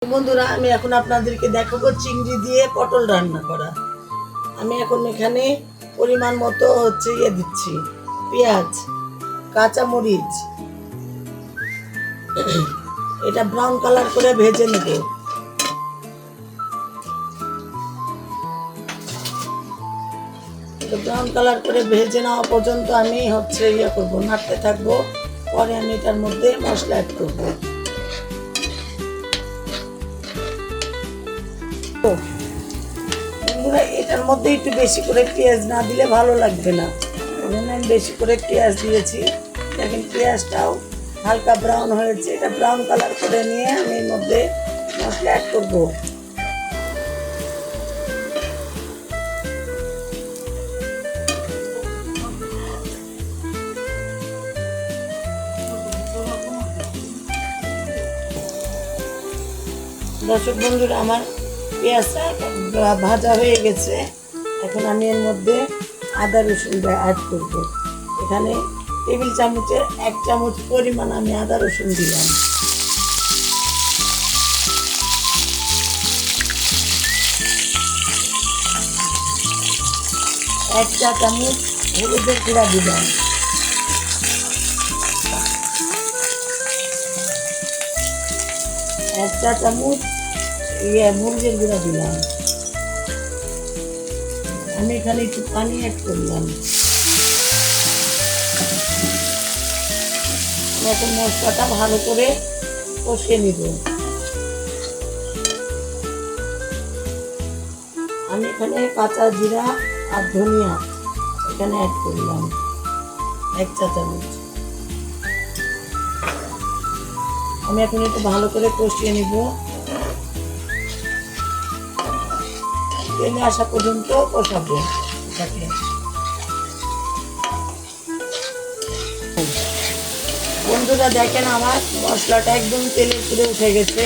বন্ধুরা, আমি এখন আপনাদেরকে দেখাবো চিংড়ি দিয়ে পটল রান্না করা। আমি এখন এখানে পরিমাণ মতো দিচ্ছি পেঁয়াজ, কাঁচামরিচ। এটা ব্রাউন কালার করে ভেজে নেব। ব্রাউন কালার করে ভেজে নেওয়া পর্যন্ত আমি করবো, নাড়তে থাকবো। পরে আমি এটার মধ্যে মশলা অ্যাড করবো। বন্ধুরা, এটার মধ্যে একটু বেশি করে পেঁয়াজ না দিলে ভালো লাগবে না, আমি বেশি করে পেঁয়াজ দিয়েছি। দেখেন পেঁয়াজটাও হালকা ব্রাউন হয়েছে। এটা ব্রাউন কালার করে নিয়ে আমি এর মধ্যে মশলা অ্যাড করবো। দর্শক বন্ধুরা, আমার পেঁয়াজটা ভাজা হয়ে গেছে। এখন আমি এর মধ্যে আদা রসুন অ্যাড করব। এখানে টেবিল চামচের 1 চামচ পরিমাণ আমি আদা রসুন দিলাম। এক চা চামচ হলুদের গুঁড়া দিলাম। 1 চা চামচ মরিচের গুঁড়া দিলাম। আমি এখানে একটু পানি অ্যাড করলাম। এখন মশলাটা ভালো করে কষিয়ে নিব। আমি এখানে কাঁচা জিরা আর ধনিয়া এখানে অ্যাড করলাম 1 চা চামচ। আমি এখন একটু ভালো করে কষিয়ে নিব, তেলে আসা পর্যন্ত কষাবো। বন্ধুরা দেখেন, আমার মশলাটা একদম তেলে পুড়ে উঠে গেছে।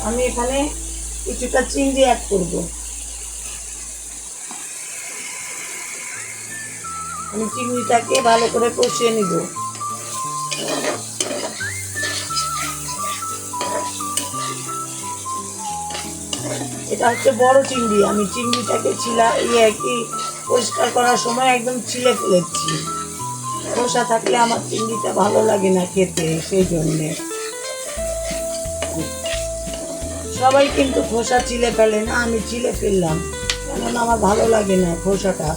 আমি এখানে কিছুটা চিংড়ি অ্যাড করব। আমি চিংড়িটাকে ভালো করে কষিয়ে নিব। এটা বড় চিংড়ি। আমি চিংড়িটাকে পরিষ্কার করার সময় একদম ছিলে ফেলেছি। খোসা থাকলে আমার চিংড়িটা ভালো লাগে না খেতে, সেই জন্যে। সবাই কিন্তু খোসা ছিলে ফেলে না, আমি ছিলে ফেললাম, কেননা আমার ভালো লাগে না খোসাটা।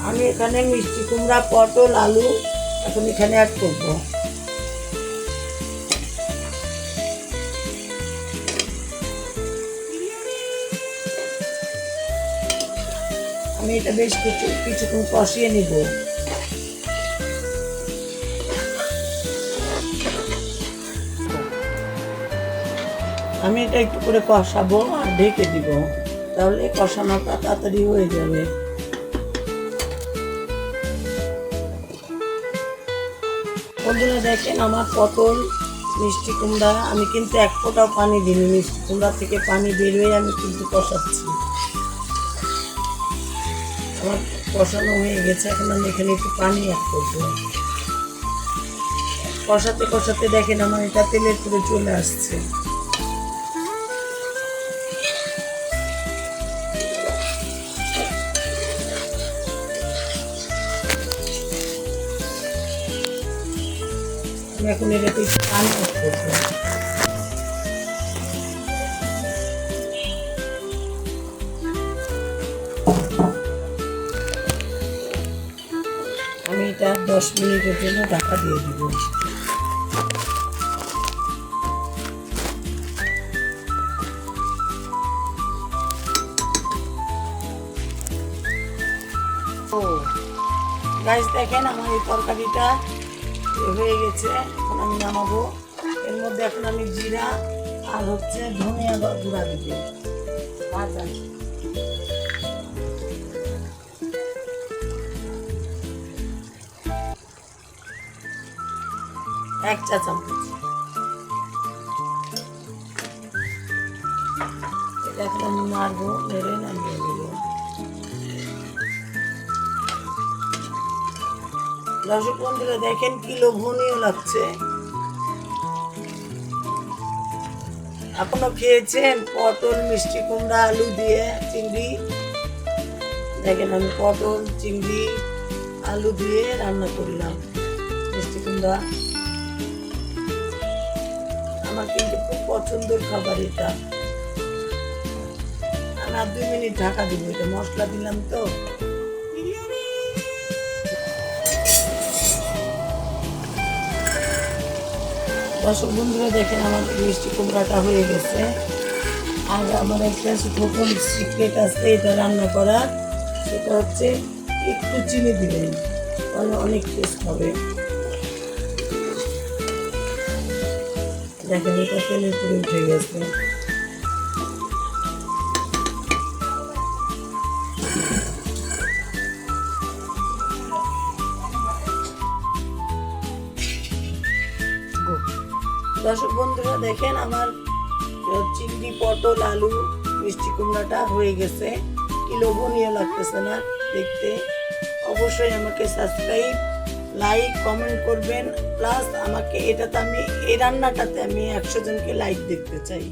আমি এখানে মিষ্টি কুমড়া, পটল, আলু এখন এখানে অ্যাড করবো। আমি এটা বেশ কিছুক্ষণ কষিয়ে নিব। আমি এটা একটু করে কষাবো আর ঢেকে দিব, তাহলে কষানোটা তাড়াতাড়ি হয়ে যাবে। বন্ধুরা দেখেন, আমার পটল, মিষ্টি কুমড়া, আমি কিন্তু 1 ফোঁটাও পানি দিইনি। মিষ্টি কুমড়া থেকে পানি বেরোয় আমি কিন্তু কষাচ্ছি। আমার কষানো হয়ে গেছে। এখন আমি এখানে একটু পানি অ্যাড করবো। কষাতে কষাতে দেখেন আমার এটা তেলের পুরো চলে আসছে। আমি এখন এটাতে একটু পানি অ্যাড করবো। আমি এটা 10 মিনিটের জন্য ঢাকা দিয়ে দিব। গাইস দেখেন, আমার এই তরকারিটা হয়ে গেছে। এখন আমি নামাবো। এর মধ্যে এখন আমি জিরা আর ধনিয়া গুঁড়া দিব। ভাজা 1 চা চামচ। এটা এখন আমি নাড়বো, নেড়ে নামিয়ে দেবো। দর্শক বন্ধুরা দেখেন কি লোভনীয় লাগছে। এখনো খেয়েছেন পটল, মিষ্টি কুমড়া, আলু দিয়ে চিংড়ি? দেখেন আমি পটল, চিংড়ি, আলু দিয়ে রান্না করলাম, মিষ্টি কুমড়া। আমার কিন্তু খুব পছন্দের খাবার এটা। আমি আর 2 মিনিট ঢাকা দিব, এটা মশলা দিলাম তো। দর্শক বন্ধুরা দেখেন আমার মিষ্টি কুমড়াটা হয়ে গেছে। আর আমার একটা গোপন সিক্রেট আছে এটা রান্না করার, সেটা হচ্ছে একটু চিনি দিবেন, তাহলে অনেক টেস্ট হবে। দেখেন এটা তেলের উপরে উঠে গেছে। দর্শক বন্ধুরা দেখেন আমার চিংড়ি, পটল, আলু, মিষ্টি কুমড়াটা হয়ে গেছে। কি লোভনীয় লাগতেছে না দেখতে? অবশ্যই আমাকে সাবস্ক্রাইব, লাইক, কমেন্ট করবেন। প্লাস আমাকে এটাতে আমি এই রান্নাটাতে আমি 100 জনকে লাইক দেখতে চাই।